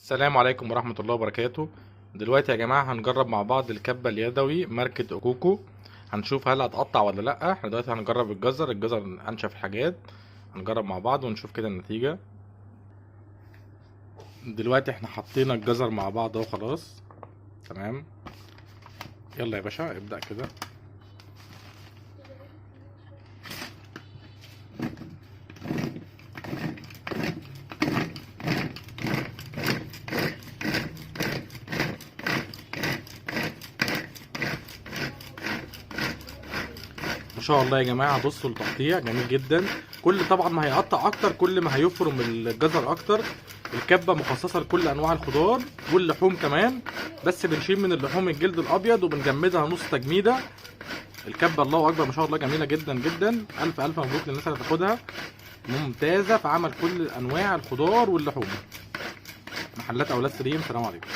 السلام عليكم ورحمة الله وبركاته. دلوقتي يا جماعة هنجرب مع بعض الكبة اليدوي ماركة اوكوكو. هنشوف هل هتقطع ولا لأ. احنا دلوقتي هنجرب الجزر انشف الحاجات. هنجرب مع بعض ونشوف كده النتيجة. دلوقتي احنا حطينا الجزر مع بعض اهو خلاص. تمام، يلا يا باشا ابدأ كده. ما شاء الله يا جماعه، بصوا التقطيع جميل جدا. كل طبعا ما هيقطع اكتر كل ما هيفرم الجزر اكتر. الكبه مخصصه لكل انواع الخضار واللحوم كمان، بس بنشيل من اللحوم الجلد الابيض وبنجمدها نص تجميده. الكبه الله اكبر ما شاء الله جميله جدا جدا. الف الف مبروك للناس اللي هتاخدها، ممتازه في عمل كل انواع الخضار واللحوم. محلات اولاد سليم، سلام عليكم.